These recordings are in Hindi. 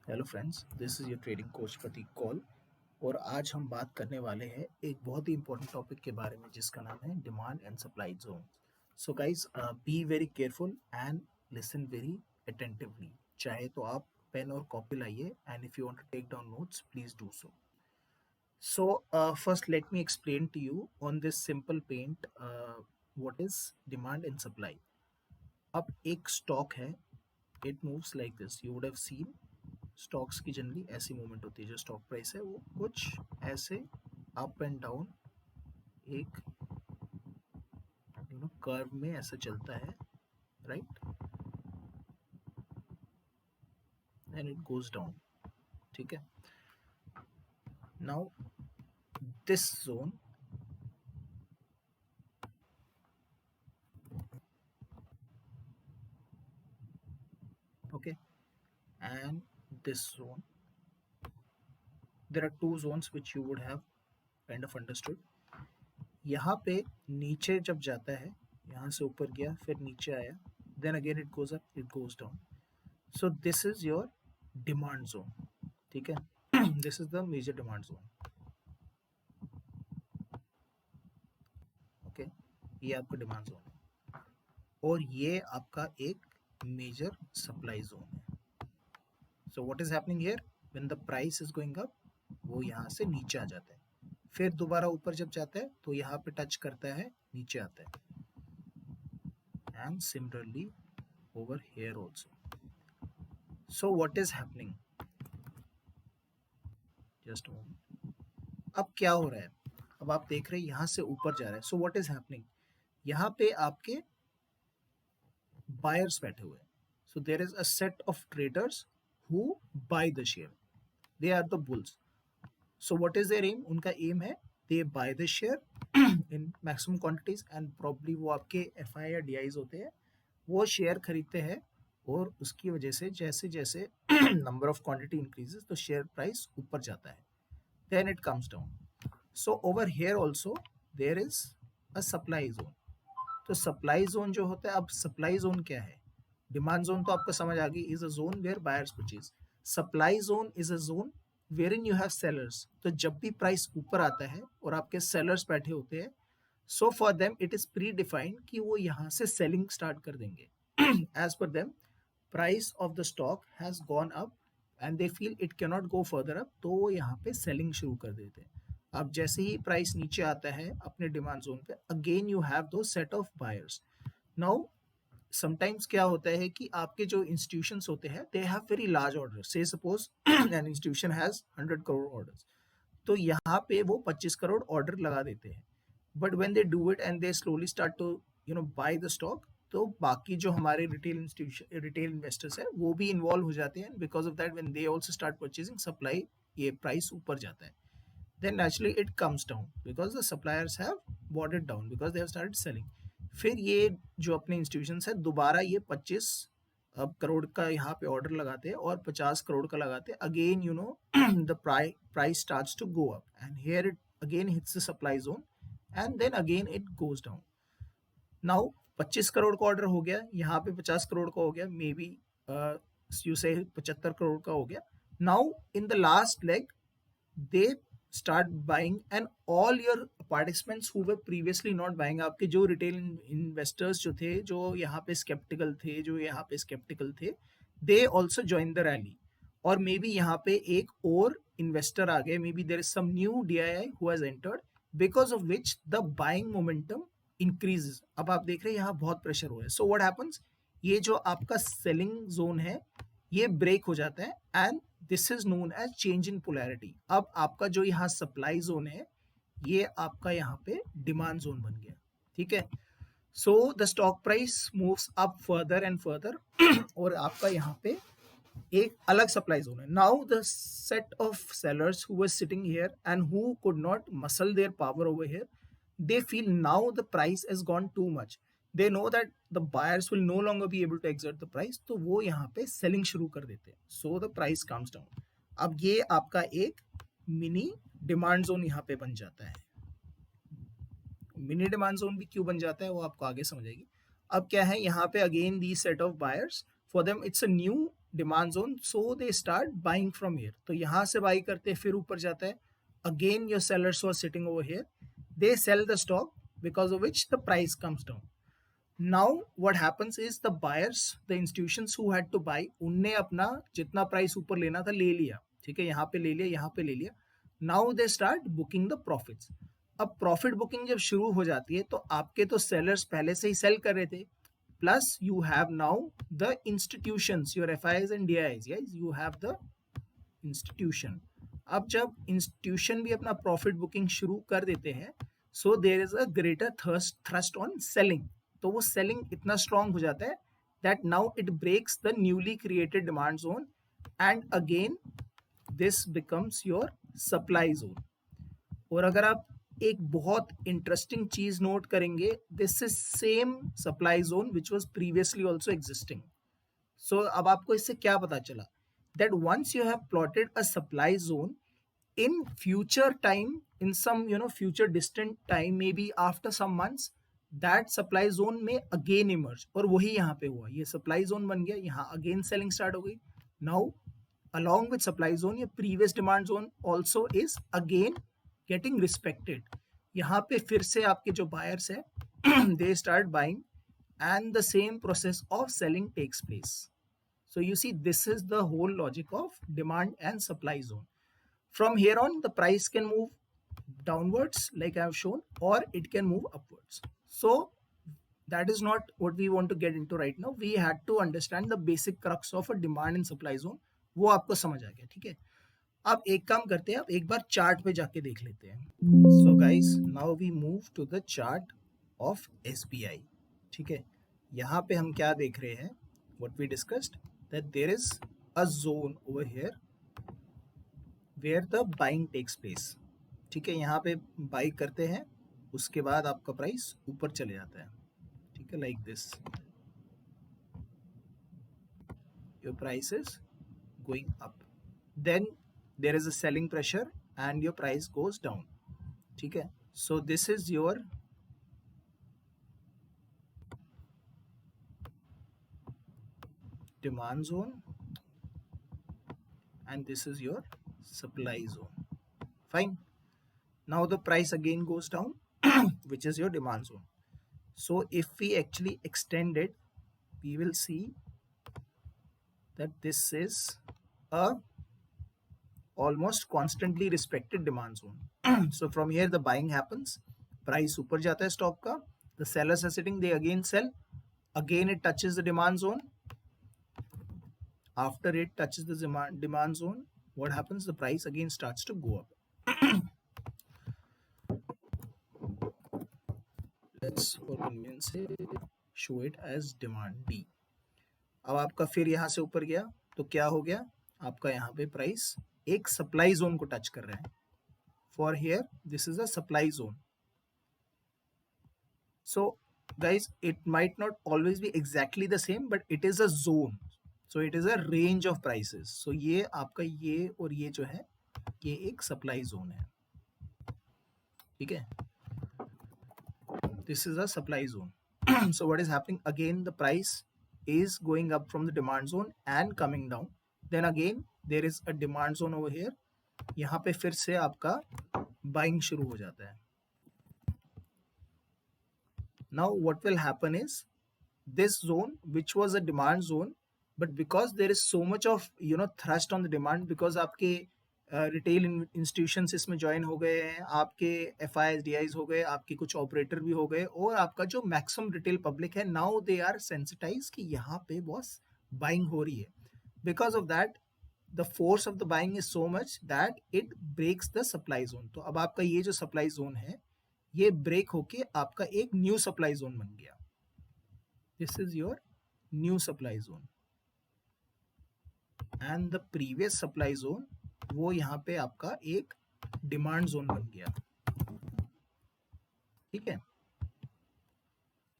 Hello friends, this is your trading coach Pratik Kaul. और आज हम बात करने वाले हैं एक बहुत ही इंपॉर्टेंट टॉपिक के बारे में जिसका नाम है demand and supply zone. So guys, be very careful and listen very attentively. चाहे तो आप पेन और कॉपी लाइए, and if you want to take down notes please do so. So first let me explain to you on this simple paint what is demand and supply. अब एक स्टॉक है, it moves like this, you would have seen stocks की जनरली ऐसी मूवमेंट होती है। जो स्टॉक प्राइस है वो कुछ ऐसे अप एंड डाउन एक कर्व में ऐसा चलता है, right, and it goes down. ठीक है, now this zone, okay, and this zone, there are two zones which you would have kind of understood. यहाँ पे नीचे जब जाता है, यहाँ से ऊपर गया फिर नीचे आया, then again it goes up, it goes down. So this is your demand zone. ठीक है, this is the major demand zone. Okay, ये आपका डिमांड जोन है और ये आपका एक मेजर सप्लाई जोन है। सो what is happening here, when the price is going up वो यहाँ से नीचे आ जाता है, फिर दोबारा ऊपर जब जाता है तो यहाँ पे टच करता है, नीचे आता है, and similarly over here also. So what is happening, just अब क्या हो रहा है, अब आप देख रहे हैं यहाँ से ऊपर जा रहा है। सो व्हाट इज हैपनिंग, यहाँ पे आपके बायर्स बैठे हुए हैं। So there is a set of traders who buy the share, they are the bulls. So what is their aim, उनका एम है they buy the share in maximum quantities, and probably वो आपके एफ आई या डी आईज होते हैं, वो शेयर खरीदते हैं और उसकी वजह से जैसे जैसे नंबर ऑफ क्वांटिटी इंक्रीजेस तो शेयर प्राइस ऊपर जाता है, then it comes down. So over here also there is a supply zone. तो सप्लाई जोन जो होता है, अब सप्लाई जोन क्या है, डिमांड जोन तो आपको समझ आ गई, is a zone where buyers purchase. Supply zone is a zone where in you have sellers. तो जब भी प्राइस ऊपर आता है और आपके सेलर्स बैठे होते हैं, so for them it is pre defined कि वो यहाँ से सेलिंग स्टार्ट कर देंगे. As per them price of the stock has gone up and they feel it can not go further up, तो वो यहाँ पे सेलिंग शुरू कर देते हैं. अब जैसे ही प्राइस नीचे आता है अपने डिमांड जोन पे, अगेन यू हैव दो set of buyers. Now sometimes क्या होता है कि आपके जो इंस्टीट्यूशंस होते हैं they have very large order, say suppose an institution has 100 crore orders, तो यहाँ पे वो 25 करोड़ ऑर्डर लगा देते हैं. But when they do it and they slowly start to buy the stock, तो बाकी जो हमारे रिटेल इंस्टीट्यूशन रिटेल इन्वेस्टर्स हैं वो भी इन्वॉल्व हो जाते हैं. Because of that when they also start purchasing, supply, ये प्राइस ऊपर जाता है, then naturally it comes down because the suppliers have bought it down because they have started selling. फिर ये जो अपने इंस्टीट्यूशंस है दोबारा ये 25 अब करोड़ का यहाँ पे ऑर्डर लगाते हैं और 50 करोड़ का लगाते हैं. Again the price starts to go up and here it again hits the supply zone and then again it goes down. Now 25 crore का ऑर्डर हो गया, यहाँ पे 50 करोड़ का हो गया, मे बी यू से 75 करोड़ का हो गया. Now in the last leg they start buying and all your participants who were previously not buying, आपके जो रिटेल इन्वेस्टर्स जो थे, जो यहाँ पे स्केप्टिकल थे, they also join the rally. और मे बी यहाँ पे एक और इन्वेस्टर आ गए, maybe there is some new DII who has entered, because of which the buying momentum increases. अब आप देख रहे हैं यहाँ बहुत प्रेशर हो रहा है. सो व्हाट हैपेंस, ये जो आपका सेलिंग जोन है ये ब्रेक हो जाता है and this is known as change in polarity. अब आपका जो यहाँ सप्लाई जोन है ये आपका यहाँ पे डिमांड जोन बन गया. ठीक है, so the stock price moves up further and further और आपका यहाँ पे एक अलग सप्लाई जोन है. Now the set of sellers who were sitting here and who could not muscle their power over here, they feel now the price has gone too much. They know that the buyers will no longer be able to exert the price, तो वो यहाँ पे सेलिंग शुरू कर देते हैं. So the price comes down. अब ये आपका एक मिनी डिमांड जोन यहाँ पे बन जाता है. मिनी डिमांड जोन भी क्यों बन जाता है वो आपको आगे समझ आएगी. अब क्या है, यहाँ पे again the set of buyers, for them it's a new demand zone, so they start buying from here. तो यहाँ से बाई करते हैं, फिर ऊपर जाता है. Again your sellers were sitting over here, they sell the stock because of which the price comes down. Now what happens is the buyers, the institutions who had to buy, उनने अपना जितना प्राइस ऊपर लेना था ले लिया. ठीक है, यहाँ पे ले लिया, यहाँ पे ले लिया. Now they start booking the profits. अब प्रॉफिट बुकिंग जब शुरू हो जाती है तो आपके तो सेलर्स पहले से ही सेल कर रहे थे, plus you have now the institutions, your FIs and DIs. Yes, you have the institution. अब जब इंस्टीट्यूशन भी अपना प्रॉफिट बुकिंग शुरू कर देते हैं, so there is a greater thrust on selling. तो वो सेलिंग इतना स्ट्रांग हो जाता है that now it breaks the newly created demand zone, and again this becomes your supply zone. और अगर आप एक बहुत इंटरेस्टिंग चीज नोट करेंगे, this is same supply zone which was previously also existing. So अब आपको इससे क्या पता चला, that once you have plotted a supply zone, in future time, in some future distant time, maybe after some months, that supply zone may again emerge. और वही यहाँ पे हुआ, ये supply zone बन गया, यहाँ again selling start हो गई. Now along with supply zone, ये previous demand zone also is again getting respected. यहाँ पे फिर से आपके जो buyers है they start buying and the same process of selling takes place. So you see, this is the whole logic of demand and supply zone. From here on, the price can move downwards like I have shown, or it can move upwards. So that is not what we want to get into right now. We had to understand the basic crux of a demand and supply zone. वो आपको समझ आ गया, ठीक है. अब एक काम करते हैं, अब एक बार चार्ट पे जाके देख लेते हैं. So guys, now we move to the chart of SBI. ठीक है, यहाँ पे हम क्या देख रहे हैं, what we discussed, that there is a zone over here where the buying takes place. ठीक है, यहाँ पे बाई करते हैं, उसके बाद आपका प्राइस ऊपर चले जाता है. ठीक है, like this your price is going up, then there is a selling pressure and your price goes down. ठीक है, so this is your demand zone and this is your supply zone. Fine. Now the price again goes down which is your demand zone. So if we actually extend it, we will see that this is a almost constantly respected demand zone. So from here the buying happens, price ऊपर जाता है stock का, the sellers are sitting, they again sell, again it touches the demand zone. After it touches the demand zone, what happens, the price again starts to go up. Let's for convenience show it as demand D. अब आपका फिर यहाँ से ऊपर गया तो क्या हो गया, आपका यहाँ पे प्राइस एक सप्लाई जोन को टच कर रहा है. For here this is a supply zone. So guys, it might not always be exactly the same, but it is a zone. So it is a range of prices. So ये आपका ये और ये जो है, ये एक सप्लाई जोन है. ठीक है, this is a supply zone. So what is happening, again the price is going up from the demand zone and coming down. Then again there is a demand zone over here. यहाँ पे फिर से आपका buying शुरू हो जाता है. Now what will happen is, this zone which was a demand zone, but because there is so much of thrust on the demand, because आपके रिटेल इंस्टीट्यूशंस इसमें ज्वाइन हो गए हैं, आपके FIs DIs हो गए, आपके कुछ ऑपरेटर भी हो गए, और आपका जो मैक्सिमम रिटेल पब्लिक है, नाउ दे आर सेंसिटाइज कि यहाँ पे बॉस बाइंग हो रही है. Because of that the force of the buying is so much that it breaks the supply zone. तो अब आपका ये जो सप्लाई जोन है, ये ब्रेक होके आपका एक न्यू सप्लाई जोन बन गया. This is your new supply zone, and the previous supply zone वो यहाँ पे आपका एक डिमांड जोन बन गया. ठीक है,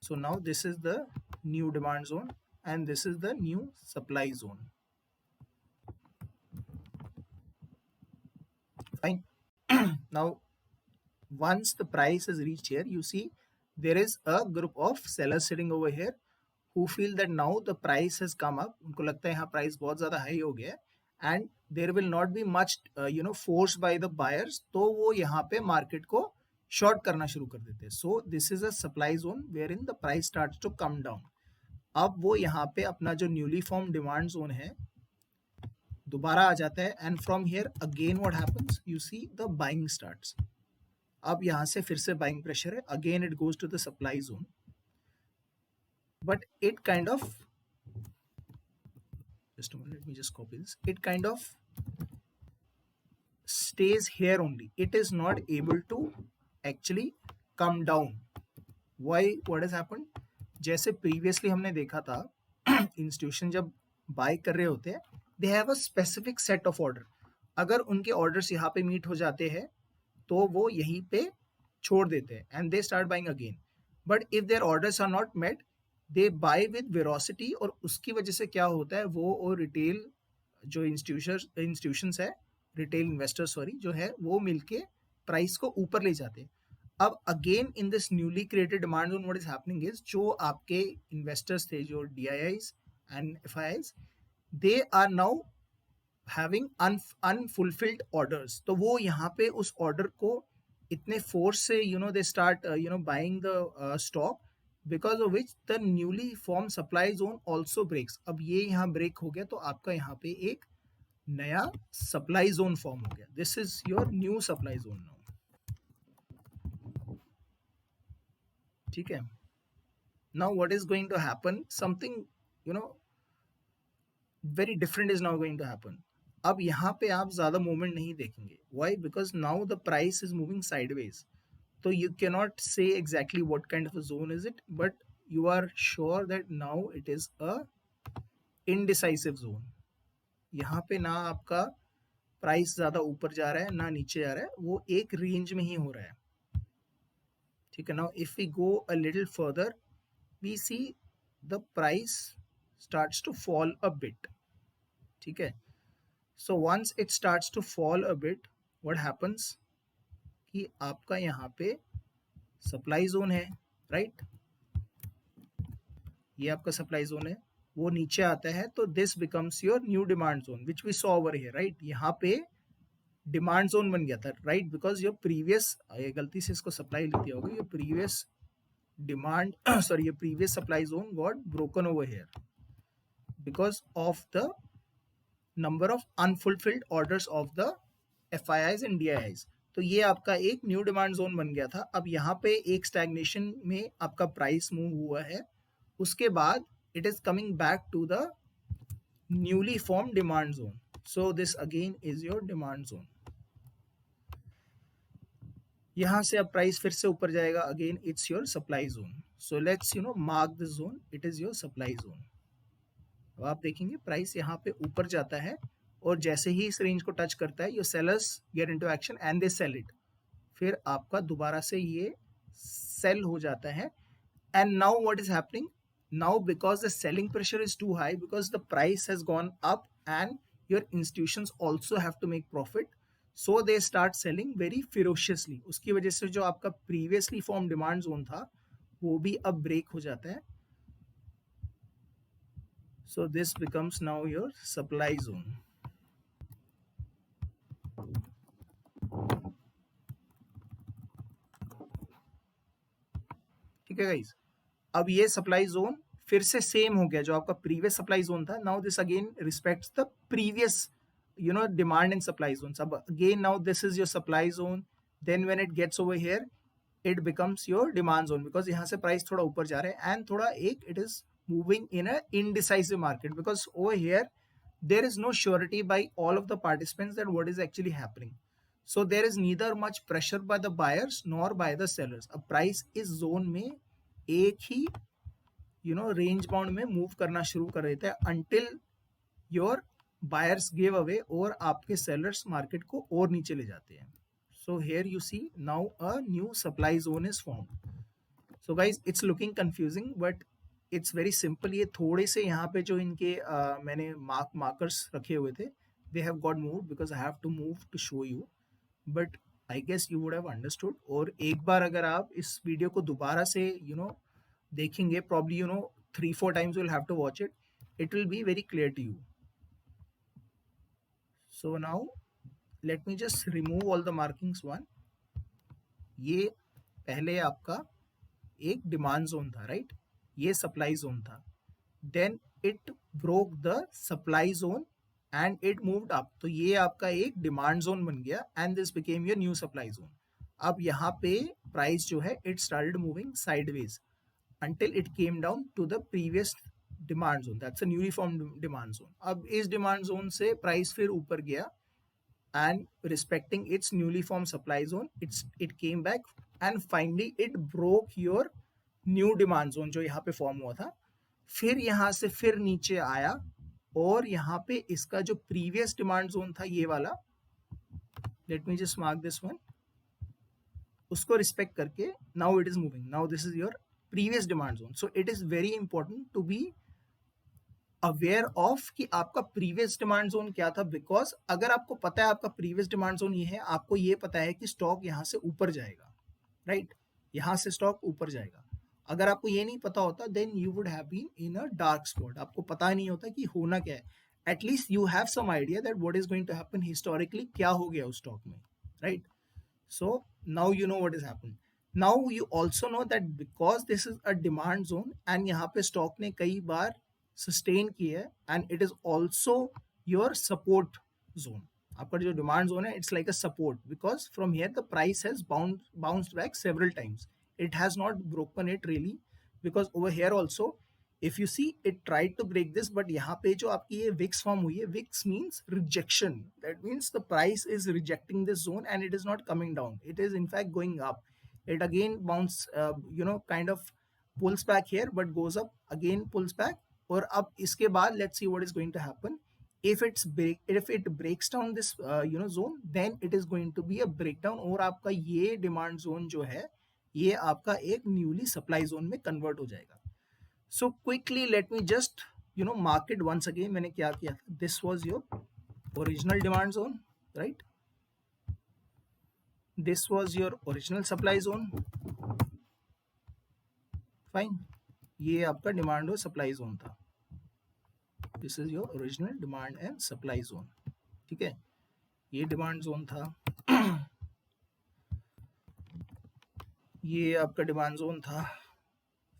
so now this is the new demand zone and this is the new supply zone. Fine. Now once the price is reached here, you see there is a group of sellers sitting over here who feel that now the price has come up, उनको लगता है यहाँ प्राइस बहुत ज़्यादा हाई हो गया है and there will not be much force by the buyers, तो वो यहाँ पे मार्केट को शॉर्ट करना शुरू कर देते हैं. So this is a supply zone where in the price starts to come down. अब वो यहाँ पे अपना जो न्यूली फॉर्म डिमांड जोन है दोबारा आ जाता है and from here again what happens, you see the buying starts. अब यहाँ से फिर से बाइंग प्रेशर है, again it goes to the supply zone, but it kind of, just a moment, let me just copy this, it kind of stays here only, it is not able to actually come down. why, what has happened? जैसे प्रीवियसली हमने देखा था इंस्टीट्यूशन जब बाय कर रहे होते हैं they have a specific set of order, अगर उनके ऑर्डर्स यहाँ पे मीट हो जाते हैं तो वो यहीं पे छोड़ देते हैं and they start buying again. But if their orders are not met they buy with velocity, और उसकी वजह से क्या होता है वो और रिटेल जो इंस्टीट्यूशंस है, रिटेल इन्वेस्टर सॉरी जो है, वो मिलके प्राइस को ऊपर ले जाते हैं. अब again in this newly created demand zone what is happening is, जो आपके इन्वेस्टर्स थे जो DIIs and FIIs, they are now having unfulfilled orders, तो वो यहाँ पे उस ऑर्डर को इतने फोर्स से they start buying the stock, because of which the newly form supply zone also breaks. अब ये यहाँ ब्रेक हो गया तो आपका यहाँ पे एक नया सप्लाई जोन फॉर्म हो गया. This is your new supply zone now. ठीक है. Now what is going to happen, something very different is now going to happen. अब यहाँ पे आप ज्यादा मूवमेंट नहीं देखेंगे. Why? Because now the price is moving sideways, so you cannot say exactly what kind of a zone is it, but you are sure that now it is a indecisive zone. यहाँ पे ना आपका प्राइस ज्यादा ऊपर जा रहा है ना नीचे जा रहा है, वो एक रेंज में ही हो रहा है. ठीक है. Now if we go a little further we see the price starts to fall a bit. ठीक है. So once it starts to fall a bit what happens कि आपका यहाँ पे सप्लाई जोन है, राइट? ये आपका सप्लाई जोन है, वो नीचे आता है तो this becomes your new demand zone which we saw over here, right? यहाँ पे डिमांड जोन बन गया था, राइट? बिकॉज योर प्रीवियस, गलती से इसको सप्लाई लिख दिया होगा, your previous demand sorry your previous supply zone got broken over here because of the number of unfulfilled orders of the FIIs and DIIs. तो ये आपका एक न्यू डिमांड जोन बन गया था. अब यहाँ पे एक स्टैग्नेशन में आपका प्राइस मूव हुआ है, उसके बाद it is coming back to the newly form demand zone. So this again is your demand zone. यहाँ से अब प्राइस फिर से ऊपर जाएगा, again it's your supply zone. So let's mark this zone, it is your supply zone. अब आप देखेंगे प्राइस यहाँ पे ऊपर जाता है और जैसे ही इस रेंज को टच करता है your sellers get into action and they sell it. फिर आपका दोबारा से ये सेल हो जाता है. And now what is happening now, because the selling pressure is too high, because the price has gone up and your institutions also have to make profit, so they start selling very ferociously. उसकी वजह से जो आपका प्रीवियसली फॉर्म डिमांड जोन था वो भी अब ब्रेक हो जाता है. So this becomes now your supply zone. ठीक है गाइस. अब ये सप्लाई जोन फिर से सेम हो गया जो आपका प्रीवियस सप्लाई जोन था. Now this again respects the previous demand and supply zone. अब again now this is your supply zone. Then when it gets over here it becomes your demand zone, because यहाँ से प्राइस थोड़ा ऊपर जा रहा है एंड थोड़ा एक it is moving in a indecisive market, because over here there is no surety by all of the participants that what is actually happening. So there is neither much pressure by the buyers nor by the sellers. अब price इस zone में एक ही range bound में move करना शुरू कर देता है until your buyers give away और आपके sellers market को और नीचे ले जाते हैं. So here you see now a new supply zone is formed. So guys, it's looking confusing but it's very simple. ये थोड़े से यहाँ पे जो इनके मैंने मार्कर्स रखे हुए थे they have got move because I have to move to show you, but I guess you would have understood. और एक बार अगर आप इस वीडियो को दोबारा से देखेंगे, probably 3-4 times you'll have to watch it. It will be very clear to you. So now let me just remove all the markings one. ये पहले आपका एक डिमांड जोन था, राइट? ये सप्लाई जोन था. Then it broke the supply zone and it moved up. तो ये आपका एक डिमांड जोन बन गया and this became your new supply zone. अब यहाँ पे प्राइस जो है it started moving sideways until it came down to the previous demand zone. That's a newly formed demand zone. अब इस demand zone से price फिर ऊपर गया and respecting its newly formed supply zone, it came back and finally it broke your new demand zone जो यहाँ पे फॉर्म हुआ था. फिर यहाँ से फिर नीचे आया और यहाँ पे इसका जो प्रीवियस डिमांड जोन था ये वाला, let me just mark this one, उसको रिस्पेक्ट करके now it is moving. Now this is your previous demand zone. So it is very important to be aware of कि आपका previous demand zone क्या था, because अगर आपको पता है आपका previous demand zone ये है, आपको ये पता है कि स्टॉक यहाँ से ऊपर जाएगा, राइट? यहाँ से स्टॉक ऊपर जाएगा. अगर आपको ये नहीं पता होता then you would have been in a dark spot. आपको पता नहीं होता कि होना क्या है. At least you have some idea that what is going to happen historically, क्या हो गया उस स्टॉक में, right? So now you know what has happened. Now you also know that because this is a demand zone and यहाँ पे स्टॉक ने कई बार सस्टेन किया है and it is also your support zone. आपका जो डिमांड जोन है it's like a support because from here the price has bounced back several times. It has not broken it really because over here also if you see it tried to break this, but यहाँ पे जो आपकी ये विक्स फॉर्म हुई है, Vicks means rejection. That means the price is rejecting this zone and it is not coming down. It is in fact going up. It again bounce kind of pulls back here but goes up, again pulls back. और अब इसके बाद let's see what is going to happen. If it breaks down this zone, then it is going to be a breakdown और आपका ये demand zone जो है ये आपका एक newly supply zone में convert हो जाएगा. So quickly let me just mark it once again. मैंने क्या किया था? This was your original demand zone, right? This was your original supply zone. Fine. ये आपका डिमांड और सप्लाई जोन था. This is your original demand and supply zone. ठीक है, ये डिमांड जोन था, ये आपका डिमांड जोन था.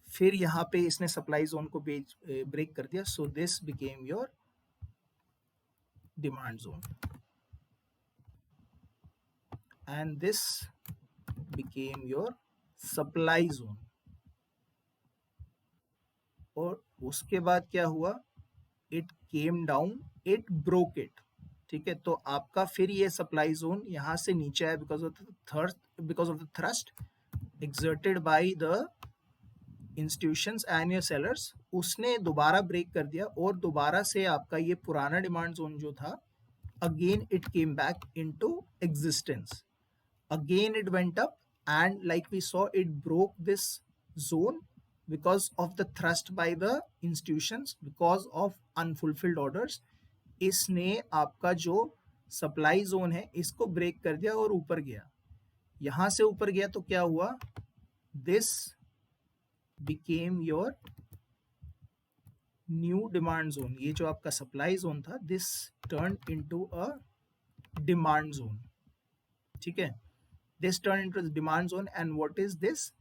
फिर यहाँ पे इसने सप्लाई जोन को ब्रेक कर दिया. So this became your demand zone and this became your supply zone. और उसके बाद क्या हुआ? It came down, it broke it. ठीक है, तो आपका फिर ये सप्लाई जोन यहाँ से नीचे आया because of the thrust exerted by the institutions and your sellers. उसने दोबारा ब्रेक कर दिया और दोबारा से आपका ये पुराना डिमांड जोन जो था again it came back into existence. Again it went up and like we saw it broke this zone because of the thrust by the institutions, because of unfulfilled orders. इसने आपका जो सप्लाई जोन है इसको ब्रेक कर दिया और ऊपर गया. यहां से ऊपर गया तो क्या हुआ? This became your new demand zone. ये जो आपका सप्लाई जोन था this turned into a demand zone. ठीक है, this turned into the demand zone and what is this?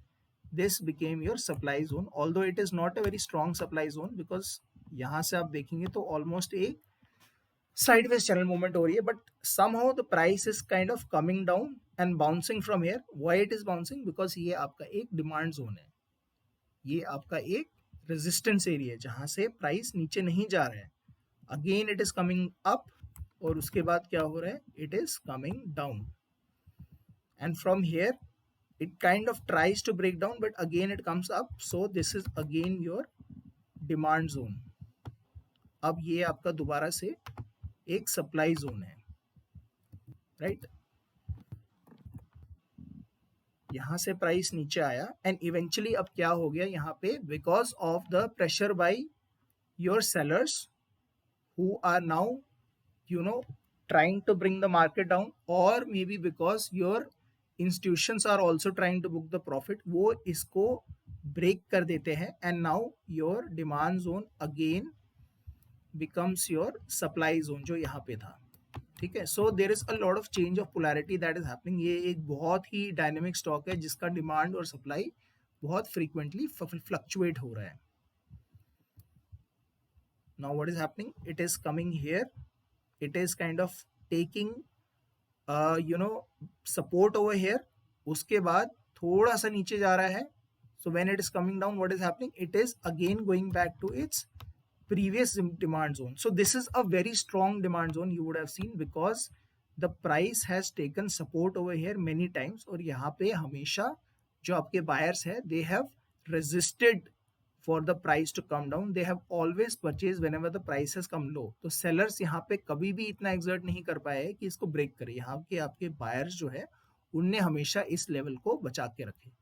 This became your supply zone, although it is not a very strong supply zone because यहाँ से आप देखेंगे तो almost एक sideways channel movement हो रही है, but somehow the price is kind of coming down and bouncing from here. Why it is bouncing? Because ये आपका एक demand zone है, ये आपका एक resistance area है जहाँ से price नीचे नहीं जा रहा है. Again it is coming up और उसके बाद क्या हो रहा है? It is coming down. And from here it kind of tries to break down but again it comes up. So this is again your demand zone. अब ये आपका दोबारा से एक सप्लाई जोन है, राइट? यहां से प्राइस नीचे आया एंड इवेंचुअली अब क्या हो गया यहाँ पे? Because of the pressure by your sellers who are now trying to bring the market down, or maybe because your institutions are also trying to book the profit, वो इसको ब्रेक कर देते हैं and now your demand zone again becomes your supply zone जो यहाँ पे था. ठीक है, so there is a lot of change of polarity that is happening. ये एक बहुत ही डायनेमिक स्टॉक है जिसका डिमांड और सप्लाई बहुत फ्रीक्वेंटली फ्लक्चुएट हो रहा है. Now what is happening, it is coming here, it is kind of taking support over here, उसके बाद थोड़ा सा नीचे जा रहा है. So when it is coming down, what is happening, it is again going back to its previous demand zone. So this is a very strong demand zone you would have seen because the price has taken support over here many times. और यहाँ पे हमेशा जो आपके buyers है they have resisted for the price to come down. They have always purchased whenever the price has come low. तो sellers यहाँ पे कभी भी इतना exert नहीं कर पाए कि इसको break करे. यहाँ के आपके buyers जो है उनने हमेशा इस level को बचा के रखे.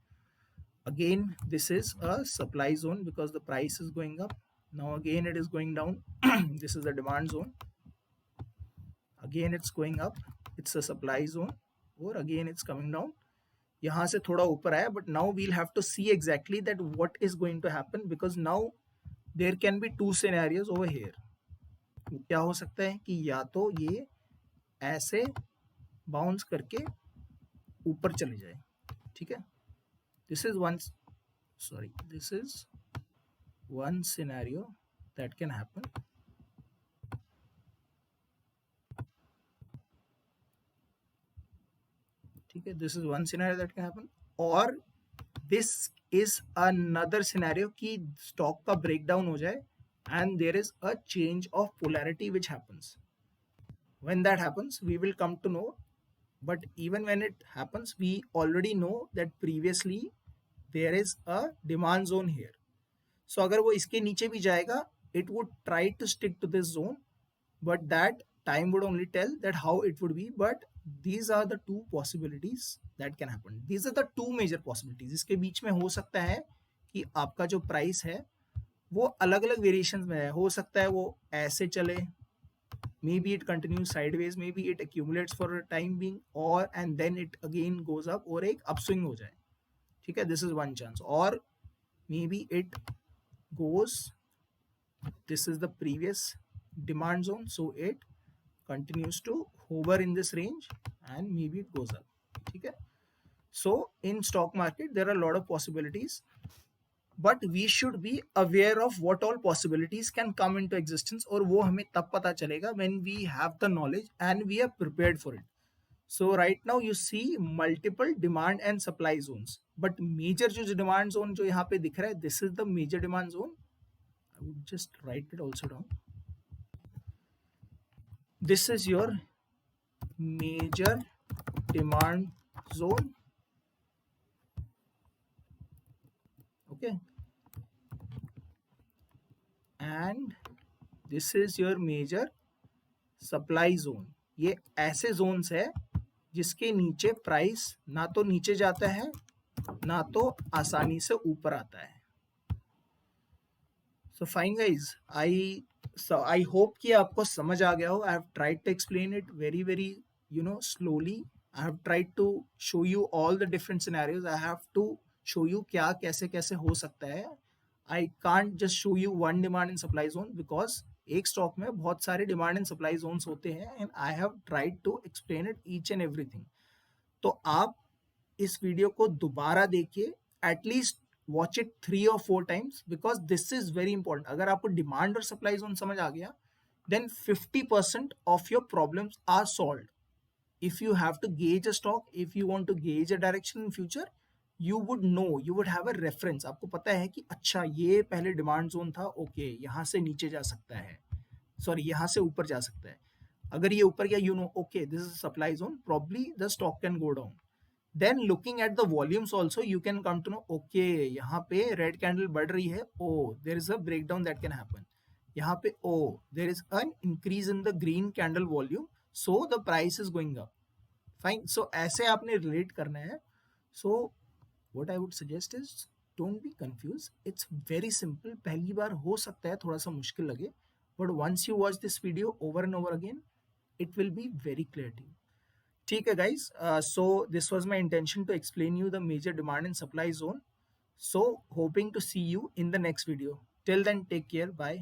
Again this is a supply zone because the price is going up. Now again it is going down. This is the demand zone. Again it's going up, it's a supply zone. Or again it's coming down. यहाँ से थोड़ा ऊपर आया, but now we'll have to see exactly that what is going to happen because now there can be two scenarios over here. क्या हो सकता है कि या तो ये ऐसे बाउंस करके ऊपर चले जाए. ठीक है, this is one scenario that can happen. ठीक है, this is one scenario that can happen. और this is another scenario कि stock का breakdown हो जाए and there is a change of polarity which happens. When that happens, we will come to know. But even when it happens, we already know that previously there is a demand zone here. So अगर वो इसके नीचे भी जाएगा, it would try to stick to this zone, but that time would only tell that how it would be. But these are the two possibilities that can happen. These are the two major possibilities. इसके बीच में हो सकता है कि आपका जो प्राइस है वो अलग अलग वेरिएशंस में है. हो सकता है वो ऐसे चले, maybe it continues sideways, maybe it accumulates for a time being, or and then it again goes up और एक upswing हो जाए. ठीक है, this is one chance. Or maybe it goes, this is the previous demand zone, so it continues to hover in this range and maybe it goes up. ठीक है, so in stock market there are a lot of possibilities, but we should be aware of what all possibilities can come into existence. और वो हमें तब पता चलेगा when we have the knowledge and we are prepared for it. So right now you see multiple demand and supply zones, but major जो demand zone जो यहाँ पे दिख रहा है, this is the major demand zone. I would just write it also down. This is your major demand zone. Okay, and this is your major supply zone. ये ऐसे zones है जिसके नीचे प्राइस ना तो नीचे जाता है ना तो आसानी से ऊपर आता है. So fine guys, I hope कि आपको समझ आ गया हो. I have tried to explain it very slowly. I have tried to show you all the different scenarios. I have to show you क्या कैसे कैसे हो सकता है. I can't just show you one demand and supply zone because एक स्टॉक में बहुत सारे डिमांड एंड सप्लाई जोन्स होते हैं and I have tried to explain it each and everything. तो आप इस वीडियो को दोबारा देखिए, at least watch it 3 or 4 times because this is very important. अगर आपको डिमांड और सप्लाई जोन समझ आ गया then 50% of your problems are solved. If you have to gauge a stock, if you want to gauge a direction in future, you would know, you would have a reference. आपको पता है कि अच्छा ये पहले डिमांड जोन था, ओके यहाँ से नीचे जा सकता है, सॉरी यहाँ से ऊपर जा सकता है. अगर ये ऊपर गया, you know, okay, this is supply zone, probably the stock can go down. Then looking at the volumes also, you can come to know, okay, यहाँ पे red candle बढ़ रही है, oh, there is a breakdown that can happen. यहाँ पे oh, there is an increase in the green candle volume, so the price is going up. Fine. So ऐसे आपने relate करना है. So what I would suggest is don't be confused. It's very simple. पहली बार हो सकता है थोड़ा सा मुश्किल लगे, but once you watch this video over and over again, it will be very clear to you. ठीक है guys. So this was my intention to explain you the major demand and supply zone. So hoping to see you in the next video. Till then, take care. Bye.